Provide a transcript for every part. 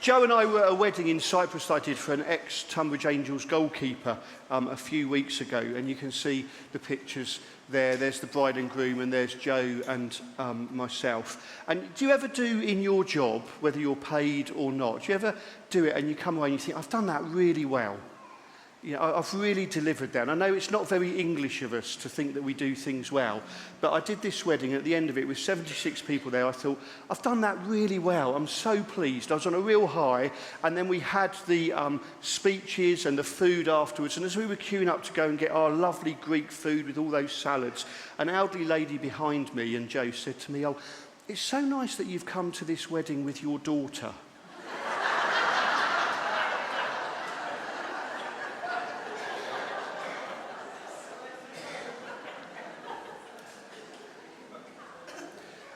Joe and I were at a wedding in Cyprus that I did for an ex-Tonbridge Angels goalkeeper a few weeks ago, and you can see the pictures there. There's the bride and groom, and there's Joe and myself. And do you ever do in your job, whether you're paid or not, do you ever do it and you come away and you think, I've done that really well? You know, I've really delivered that. And I know it's not very English of us to think that we do things well, but I did this wedding, and at the end of it, with 76 people there, I thought, I've done that really well. I'm so pleased. I was on a real high, and then we had the speeches and the food afterwards, and as we were queuing up to go and get our lovely Greek food with all those salads, an elderly lady behind me and Joe said to me, oh, it's so nice that you've come to this wedding with your daughter.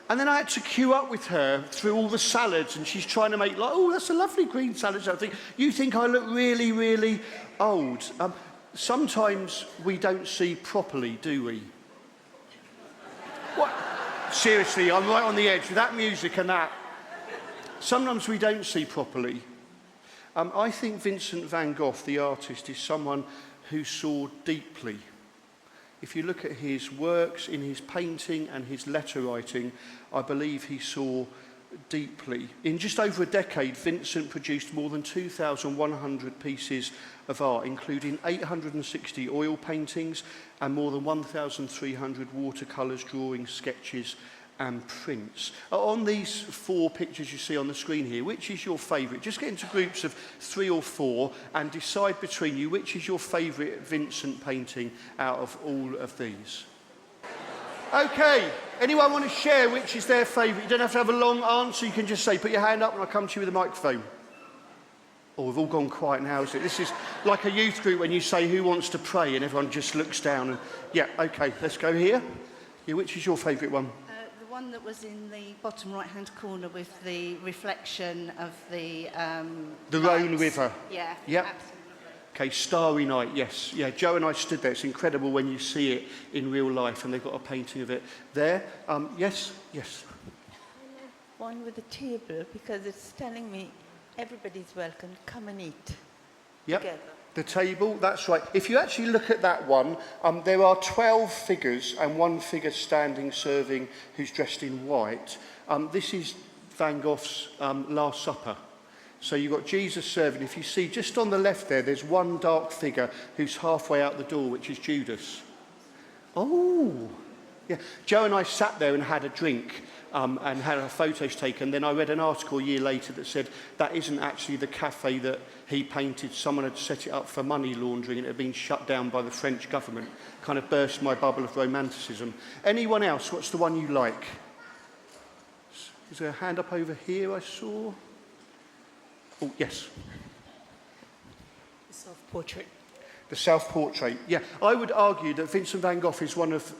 And then I had to queue up with her through all the salads, and she's trying to make, like, oh, that's a lovely green salad. I think, you think I look really, really old. Sometimes we don't see properly, do we? What? Seriously, I'm right on the edge with that music and that. Sometimes we don't see properly. I think Vincent van Gogh, the artist, is someone who saw deeply. If you look at his works in his painting and his letter writing, I believe he saw deeply. In just over a decade, Vincent produced more than 2,100 pieces of art, including 860 oil paintings and more than 1,300 watercolours, drawings, sketches and prints. On these 4 pictures you see on the screen here, which is your favourite? Just get into groups of 3 or 4 and decide between you which is your favourite Vincent painting out of all of these. Okay, anyone want to share which is their favourite? You don't have to have a long answer, you can just say, put your hand up and I'll come to you with a microphone. Oh, we've all gone quiet now, isn't it? This is like a youth group when you say who wants to pray and everyone just looks down and, yeah, okay, let's go here. Yeah, which is your favourite one? The one that was in the bottom right-hand corner with the reflection of the Rhone River. Yeah, yep. Absolutely. Okay, Starry Night, yes. Yeah, Joe and I stood there. It's incredible when you see it in real life, and they've got a painting of it there. Yes, yes. One with a table, because it's telling me everybody's welcome, come and eat together. The table, that's right. If you actually look at that one, there are 12 figures and one figure standing serving who's dressed in white. This is Van Gogh's Last Supper. So you've got Jesus serving. If you see just on the left there, there's one dark figure who's halfway out the door, which is Judas. Oh, yeah. Joe and I sat there and had a drink and had our photos taken. Then I read an article a year later that said that isn't actually the cafe that he painted. Someone had set it up for money laundering and it had been shut down by the French government. Kind of burst my bubble of romanticism. Anyone else? What's the one you like? Is there a hand up over here I saw? Oh, yes. The self-portrait. The self-portrait, yeah. I would argue that Vincent van Gogh is one of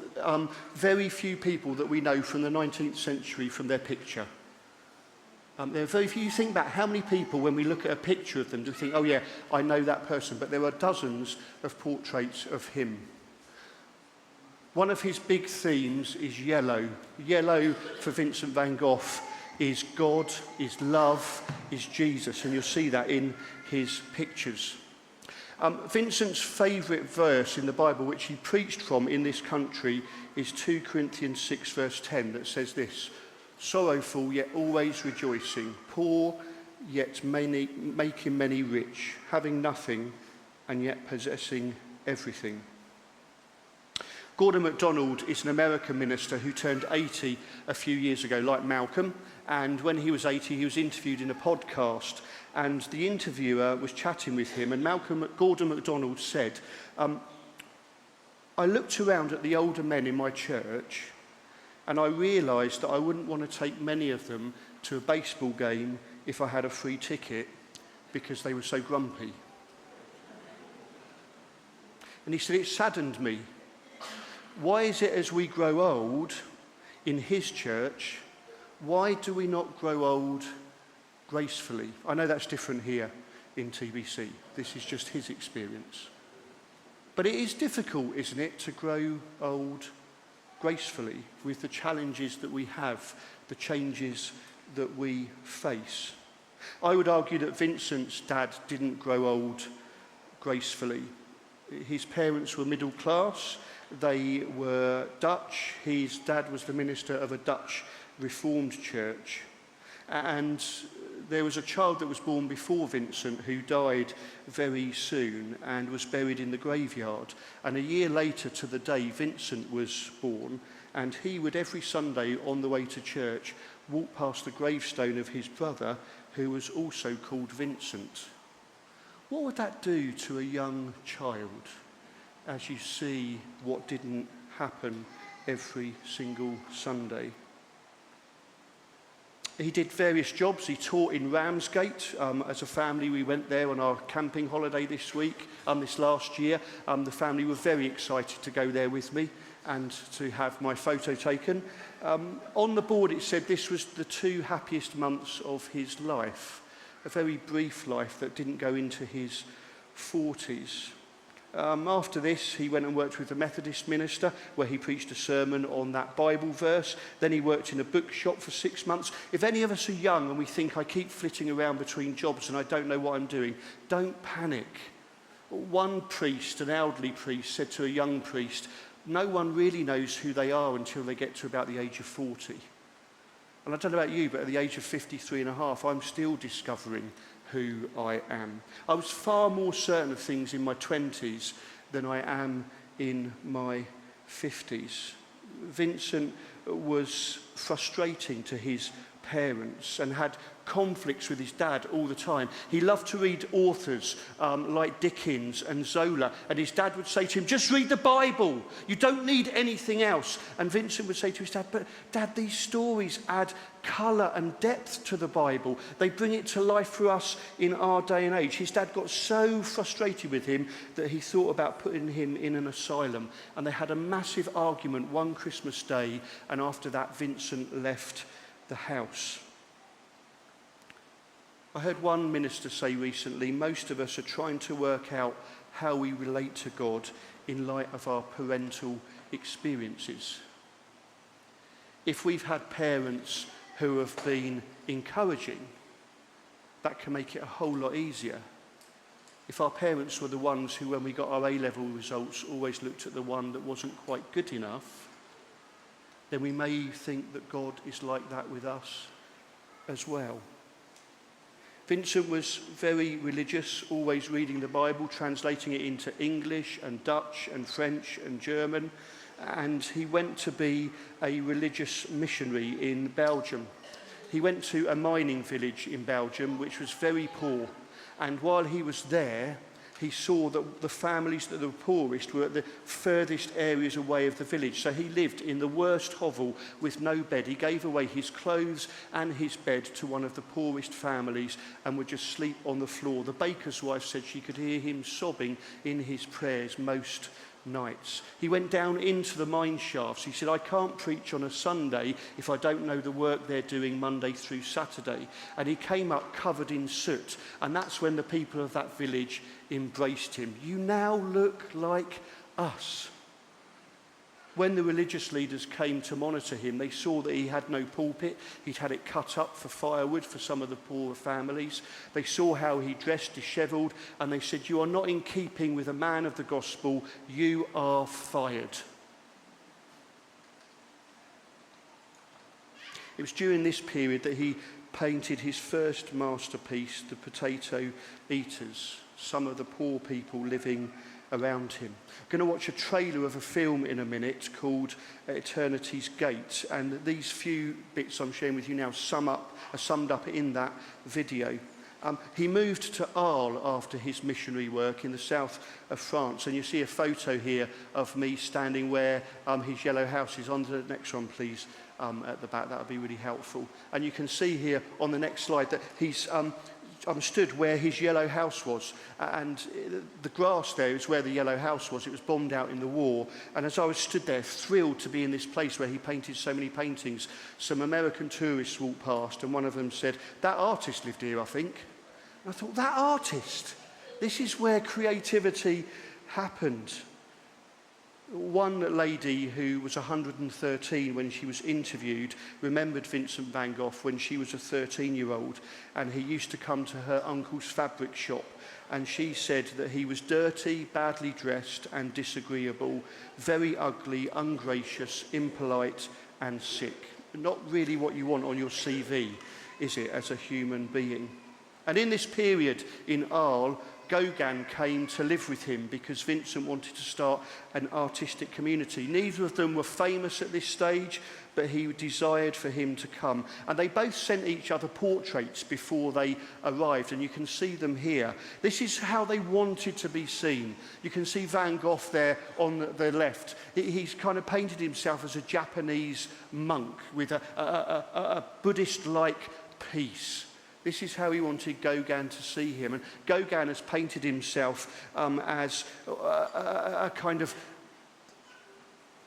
very few people that we know from the 19th century from their picture. There are very few. You think back, how many people, when we look at a picture of them, do think, oh yeah, I know that person, but there are dozens of portraits of him. One of his big themes is yellow. Yellow for Vincent van Gogh is God, is love, is Jesus, and you'll see that in his pictures. Vincent's favourite verse in the Bible, which he preached from in this country, is 2 Corinthians 6 verse 10 that says this: sorrowful yet always rejoicing, poor yet making many rich, having nothing and yet possessing everything. Gordon MacDonald is an American minister who turned 80 a few years ago, like Malcolm, and when he was 80 he was interviewed in a podcast, and the interviewer was chatting with him, and Gordon MacDonald said, I looked around at the older men in my church and I realised that I wouldn't want to take many of them to a baseball game if I had a free ticket because they were so grumpy. And he said, it saddened me. Why is it as we grow old in his church, why do we not grow old gracefully? I know that's different here in TBC. This is just his experience. But it is difficult, isn't it, to grow old gracefully with the challenges that we have, the changes that we face. I would argue that Vincent's dad didn't grow old gracefully. His parents were middle class. They were Dutch. His dad was the minister of a Dutch Reformed church. And there was a child that was born before Vincent who died very soon and was buried in the graveyard. And a year later to the day, Vincent was born, and he would every Sunday on the way to church walk past the gravestone of his brother, who was also called Vincent. What would that do to a young child as you see what didn't happen every single Sunday? He did various jobs. He taught in Ramsgate. As a family, we went there on our camping holiday this last year. The family were very excited to go there with me and to have my photo taken. On the board it said this was the 2 happiest months of his life, a very brief life that didn't go into his 40s. After this, he went and worked with the Methodist minister, where he preached a sermon on that Bible verse. Then he worked in a bookshop for 6 months. If any of us are young and we think, I keep flitting around between jobs and I don't know what I'm doing, don't panic. One priest, an elderly priest, said to a young priest, no one really knows who they are until they get to about the age of 40. And I don't know about you, but at the age of 53 and a half, I'm still discovering who I am. I was far more certain of things in my 20s than I am in my 50s. Vincent was frustrating to his parents and had conflicts with his dad all the time. He loved to read authors like Dickens and Zola, and his dad would say to him, just read the Bible, you don't need anything else. And Vincent would say to his dad, but Dad, these stories add colour and depth to the Bible. They bring it to life for us in our day and age. His dad got so frustrated with him that he thought about putting him in an asylum, and they had a massive argument one Christmas day, and after that Vincent left the house. I heard one minister say recently, most of us are trying to work out how we relate to God in light of our parental experiences. If we've had parents who have been encouraging, that can make it a whole lot easier. If our parents were the ones who, when we got our A-level results, always looked at the one that wasn't quite good enough, then we may think that God is like that with us as well. Vincent was very religious, always reading the Bible, translating it into English and Dutch and French and German, and he went to be a religious missionary in Belgium. He went to a mining village in Belgium, which was very poor, and while he was there, he saw that the families that were poorest were at the furthest areas away of the village. So he lived in the worst hovel with no bed. He gave away his clothes and his bed to one of the poorest families and would just sleep on the floor. The baker's wife said she could hear him sobbing in his prayers most nights. He went down into the mine shafts. He said, I can't preach on a Sunday if I don't know the work they're doing Monday through Saturday. And he came up covered in soot. And that's when the people of that village embraced him. You now look like us. When the religious leaders came to monitor him, they saw that he had no pulpit. He'd had it cut up for firewood for some of the poorer families. They saw how he dressed dishevelled, and they said, you are not in keeping with a man of the gospel. You are fired. It was during this period that he painted his first masterpiece, The Potato Eaters, some of the poor people living around him. I'm going to watch a trailer of a film in a minute called Eternity's Gate, and these few bits I'm sharing with you now are summed up in that video. He moved to Arles after his missionary work in the south of France, and you see a photo here of me standing where his yellow house is. On to the next one, please, at the back. That would be really helpful. And you can see here on the next slide that he's stood where his yellow house was, and the grass there is where the yellow house was. It was bombed out in the war, and as I was stood there thrilled to be in this place where he painted so many paintings, some American tourists walked past, and one of them said, that artist lived here, I think. And I thought, that artist? This is where creativity happened. One lady who was 113 when she was interviewed remembered Vincent van Gogh when she was a 13-year-old, and he used to come to her uncle's fabric shop, and she said that he was dirty, badly dressed and disagreeable, very ugly, ungracious, impolite and sick. Not really what you want on your CV, is it, as a human being? And in this period in Arles, Gogh came to live with him because Vincent wanted to start an artistic community. Neither of them were famous at this stage, but he desired for him to come. And they both sent each other portraits before they arrived, and you can see them here. This is how they wanted to be seen. You can see Van Gogh there on the left. He's kind of painted himself as a Japanese monk with a Buddhist-like peace. This is how he wanted Gogh to see him. And Gogh has painted himself as a kind of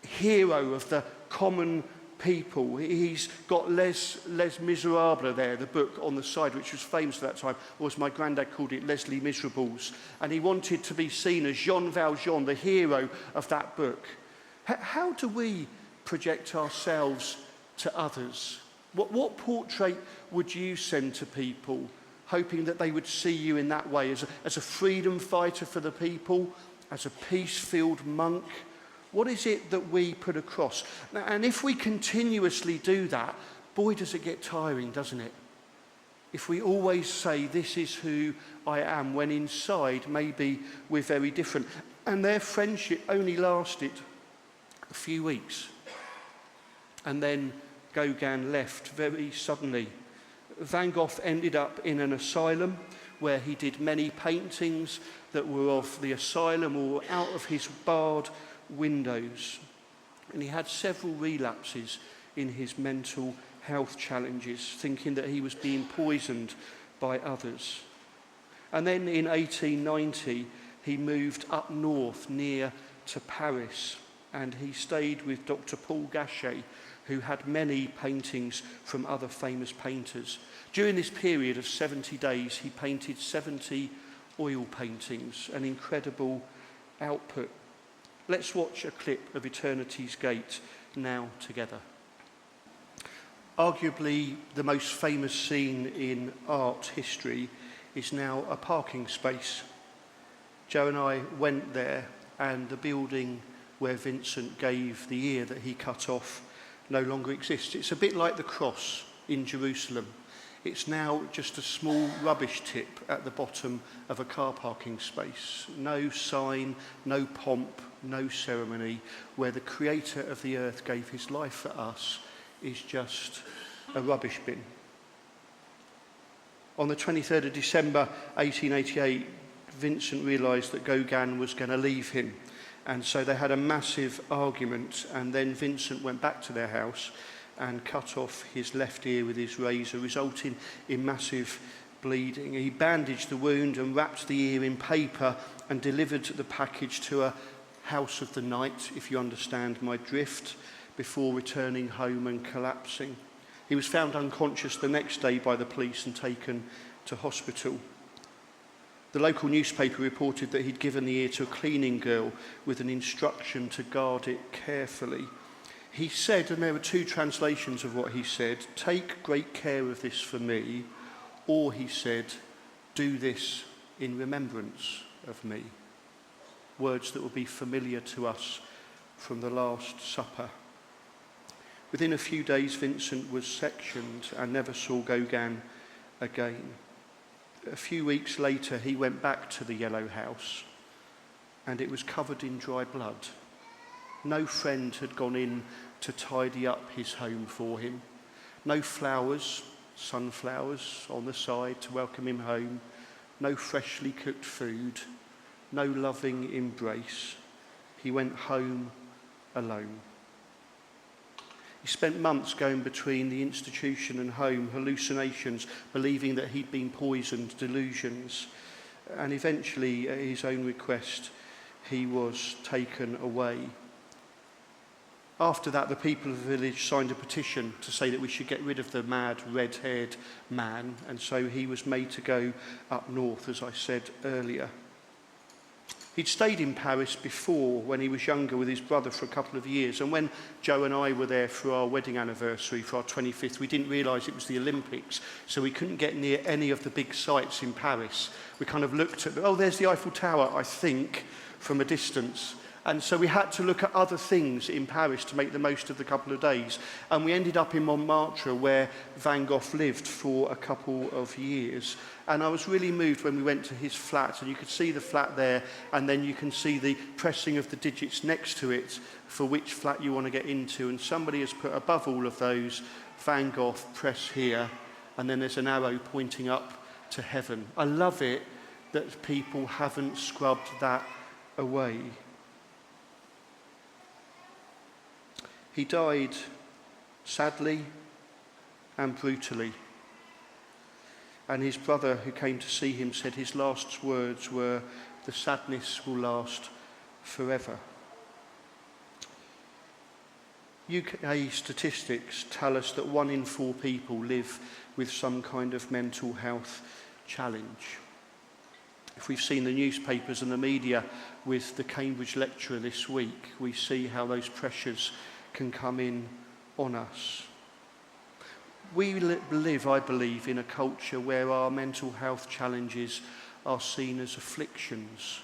hero of the common people. He's got Les Miserables there, the book on the side, which was famous at that time, or as my granddad called it, Leslie Miserables. And he wanted to be seen as Jean Valjean, the hero of that book. How do we project ourselves to others? What portrait would you send to people, hoping that they would see you in that way, as a freedom fighter for the people, as a peace-filled monk? What is it that we put across? And if we continuously do that, boy, does it get tiring, doesn't it? If we always say, this is who I am, when inside, maybe we're very different. And their friendship only lasted a few weeks. And then Gogh left very suddenly. Van Gogh ended up in an asylum where he did many paintings that were of the asylum or out of his barred windows. And he had several relapses in his mental health challenges, thinking that he was being poisoned by others. And then in 1890, he moved up north near to Paris, and he stayed with Dr. Paul Gachet, who had many paintings from other famous painters. During this period of 70 days, he painted 70 oil paintings, an incredible output. Let's watch a clip of Eternity's Gate now together. Arguably the most famous scene in art history is now a parking space. Joe and I went there, and the building where Vincent gave the ear that he cut off no longer exists. It's a bit like the cross in Jerusalem. It's now just a small rubbish tip at the bottom of a car parking space. No sign, no pomp, no ceremony. Where the creator of the earth gave his life for us is just a rubbish bin. On the 23rd of December 1888, Vincent realised that Gogh was going to leave him. And so they had a massive argument, and then Vincent went back to their house and cut off his left ear with his razor, resulting in massive bleeding. He bandaged the wound and wrapped the ear in paper and delivered the package to a house of the night, if you understand my drift, before returning home and collapsing. He was found unconscious the next day by the police and taken to hospital. The local newspaper reported that he'd given the ear to a cleaning girl with an instruction to guard it carefully. He said, and there were two translations of what he said, "Take great care of this for me," or he said, "Do this in remembrance of me." Words that will be familiar to us from the Last Supper. Within a few days, Vincent was sectioned and never saw Gogh again. A few weeks later, he went back to the Yellow House, and it was covered in dry blood. No friend had gone in to tidy up his home for him. No flowers, sunflowers on the side to welcome him home. No freshly cooked food. No loving embrace. He went home alone. He spent months going between the institution and home, hallucinations, believing that he'd been poisoned, delusions. And eventually, at his own request, he was taken away. After that, the people of the village signed a petition to say that we should get rid of the mad, red-haired man, and so he was made to go up north, as I said earlier. He'd stayed in Paris before when he was younger with his brother for a couple of years, and when Joe and I were there for our wedding anniversary, for our 25th, we didn't realise it was the Olympics, so we couldn't get near any of the big sites in Paris. We kind of looked at, oh, there's the Eiffel Tower, I think, from a distance. And so we had to look at other things in Paris to make the most of the couple of days. And we ended up in Montmartre, where Van Gogh lived for a couple of years. And I was really moved when we went to his flat, and you could see the flat there, and then you can see the pressing of the digits next to it for which flat you want to get into. And somebody has put above all of those, Van Gogh, press here, and then there's an arrow pointing up to heaven. I love it that people haven't scrubbed that away. He died sadly and brutally. And his brother, who came to see him, said his last words were, "The sadness will last forever." UK statistics tell us that 1 in 4 people live with some kind of mental health challenge. If we've seen the newspapers and the media with the Cambridge lecturer this week, we see how those pressures can come in on us. We live, I believe, in a culture where our mental health challenges are seen as afflictions,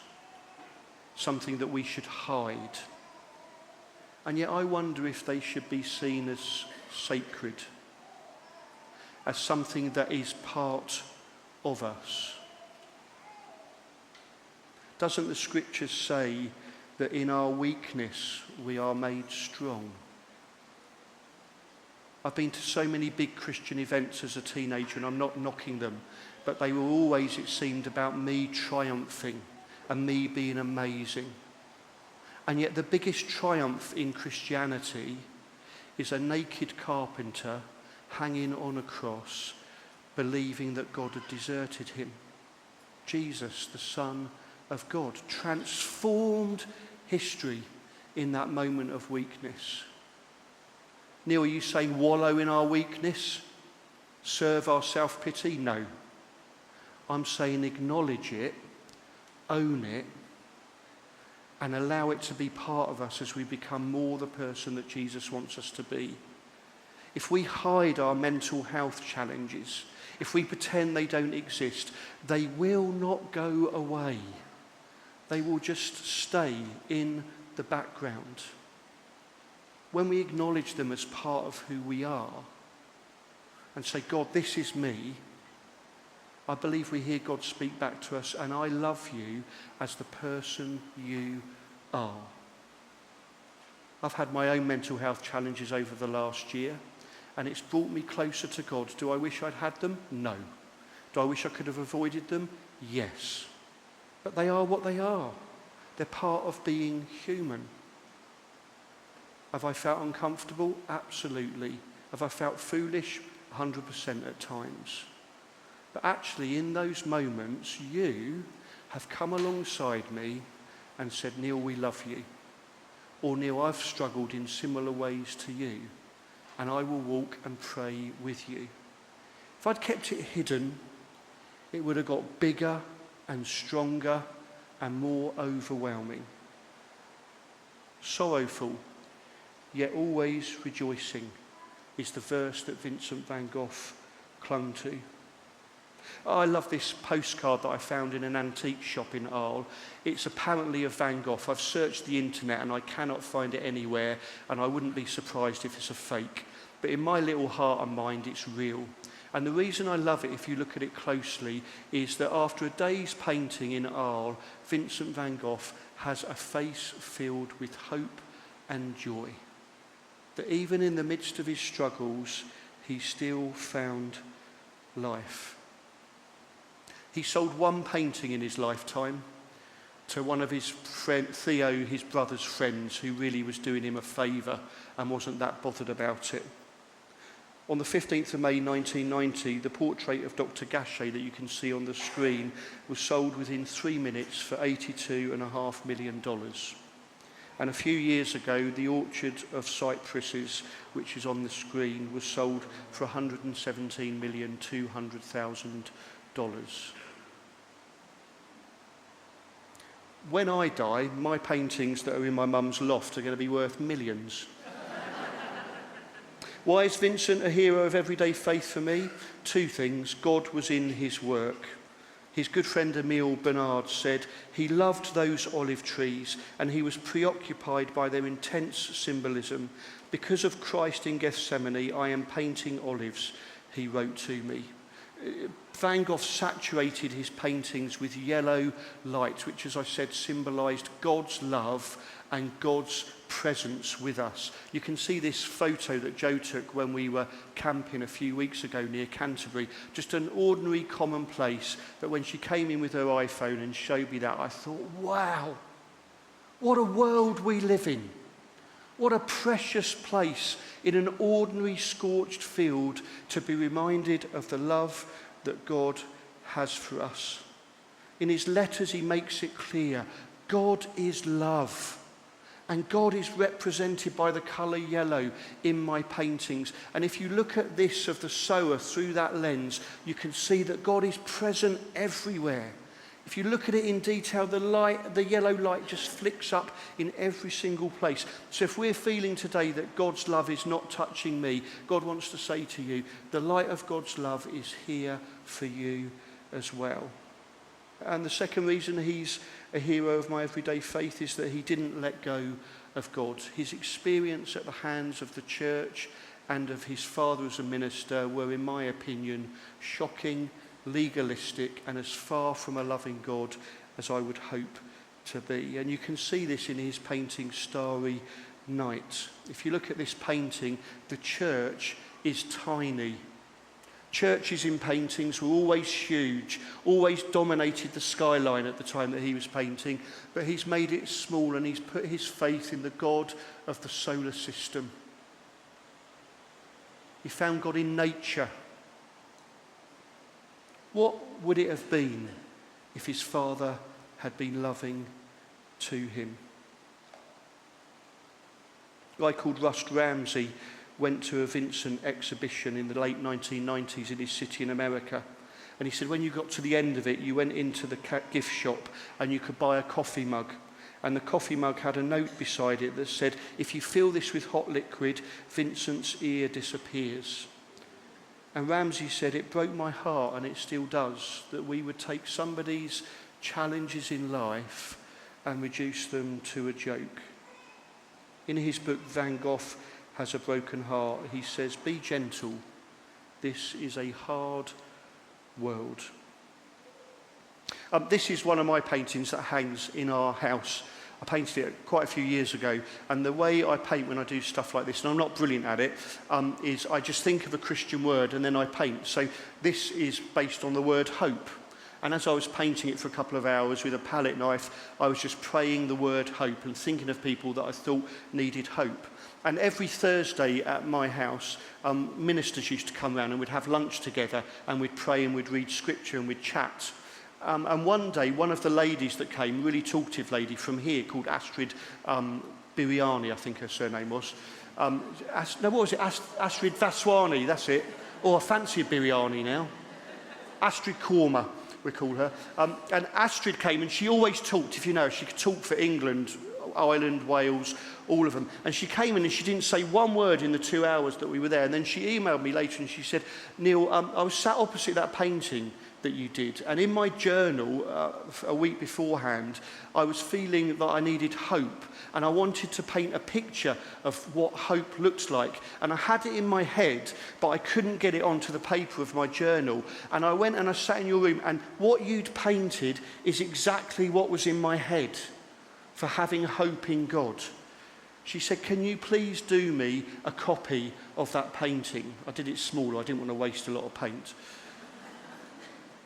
something that we should hide. And yet I wonder if they should be seen as sacred, as something that is part of us. Doesn't the scriptures say that in our weakness we are made strong? I've been to so many big Christian events as a teenager, and I'm not knocking them, but they were always, it seemed, about me triumphing and me being amazing. And yet the biggest triumph in Christianity is a naked carpenter hanging on a cross, believing that God had deserted him. Jesus, the Son of God, transformed history in that moment of weakness. Neil, are you saying wallow in our weakness? Serve our self-pity? No. I'm saying acknowledge it, own it, and allow it to be part of us as we become more the person that Jesus wants us to be. If we hide our mental health challenges, if we pretend they don't exist, they will not go away. They will just stay in the background. When we acknowledge them as part of who we are and say, God, this is me, I believe we hear God speak back to us, and I love you as the person you are. I've had my own mental health challenges over the last year, and it's brought me closer to God. Do I wish I'd had them? No. Do I wish I could have avoided them? Yes. But they are what they are. They're part of being human. Have I felt uncomfortable? Absolutely. Have I felt foolish? 100% at times. But actually, in those moments, you have come alongside me and said, Neil, we love you. Or Neil, I've struggled in similar ways to you, and I will walk and pray with you. If I'd kept it hidden, it would have got bigger and stronger and more overwhelming. Sorrowful, yet always rejoicing, is the verse that Vincent van Gogh clung to. Oh, I love this postcard that I found in an antique shop in Arles. It's apparently of Van Gogh. I've searched the internet and I cannot find it anywhere, and I wouldn't be surprised if it's a fake. But in my little heart and mind, it's real. And the reason I love it, if you look at it closely, is that after a day's painting in Arles, Vincent van Gogh has a face filled with hope and joy. That even in the midst of his struggles, he still found life. He sold one painting in his lifetime to one of his friend, Theo, his brother's friends, who really was doing him a favour and wasn't that bothered about it. On the 15th of May 1990, the portrait of Dr. Gogh that you can see on the screen was sold within 3 minutes for $82.5 million. And a few years ago, the Orchard of Cypresses, which is on the screen, was sold for $117,200,000. when I die, my paintings that are in my mum's loft are going to be worth millions. Why is Vincent a hero of everyday faith for me? Two things. God was in his work. His good friend Emile Bernard said he loved those olive trees and he was preoccupied by their intense symbolism. Because of Christ in Gethsemane, I am painting olives, he wrote to me. Van Gogh saturated his paintings with yellow light, which, as I said, symbolised God's love and God's presence with us. You can see this photo that Joe took when we were camping a few weeks ago near Canterbury. Just an ordinary, common place, but when she came in with her iPhone and showed me that, I thought, wow, what a world we live in. What a precious place in an ordinary scorched field to be reminded of the love that God has for us. In his letters he makes it clear, God is love. And God is represented by the colour yellow in my paintings. And if you look at this of the sower through that lens, you can see that God is present everywhere. If you look at it in detail, the yellow light just flicks up in every single place. So if we're feeling today that God's love is not touching me, God wants to say to you, the light of God's love is here for you as well. And the second reason he's a hero of my everyday faith is that he didn't let go of God. His experience at the hands of the church and of his father as a minister were, in my opinion, shocking, legalistic, and as far from a loving God as I would hope to be. And you can see this in his painting Starry Night. If you look at this painting, the church is tiny. Churches in paintings were always huge, always dominated the skyline at the time that he was painting, but he's made it small and he's put his faith in the God of the solar system. He found God in nature. What would it have been if his father had been loving to him? A guy called Russ Ramsey went to a Vincent exhibition in the late 1990s in his city in America. And he said when you got to the end of it, you went into the gift shop and you could buy a coffee mug. And the coffee mug had a note beside it that said, if you fill this with hot liquid, Vincent's ear disappears. And Ramsey said, it broke my heart, and it still does, that we would take somebody's challenges in life and reduce them to a joke. In his book, Van Gogh Has a Broken Heart, he says, be gentle. This is a hard world. This is one of my paintings that hangs in our house. I painted it quite a few years ago, and the way I paint when I do stuff like this, and I'm not brilliant at it, is I just think of a Christian word and then I paint. So this is based on the word hope. And as I was painting it for a couple of hours with a palette knife, I was just praying the word hope and thinking of people that I thought needed hope. And every Thursday at my house, ministers used to come around and we'd have lunch together and we'd pray and we'd read scripture and we'd chat. And one day, one of the ladies that came, really talkative lady from here called Astrid Biryani, I think her surname was. Astrid Vaswani, that's it. Oh, I fancy a biryani now. Astrid Korma, we call her. And Astrid came and she always talked, if you know, she could talk for England, Ireland, Wales, all of them. And she came in and she didn't say one word in the 2 hours that we were there. And then she emailed me later and she said, Neil, I was sat opposite that painting that you did. And in my journal, a week beforehand, I was feeling that I needed hope. And I wanted to paint a picture of what hope looks like. And I had it in my head, but I couldn't get it onto the paper of my journal. And I went and I sat in your room, and what you'd painted is exactly what was in my head for having hope in God. She said, can you please do me a copy of that painting? I did it small, I didn't want to waste a lot of paint.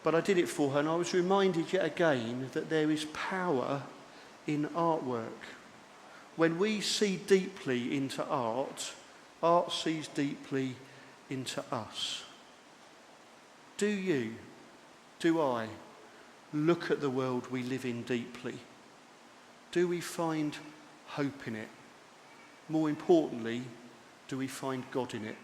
But I did it for her, and I was reminded yet again that there is power in artwork. When we see deeply into art, art sees deeply into us. Do you, do I, look at the world we live in deeply? Do we find hope in it? More importantly, do we find God in it?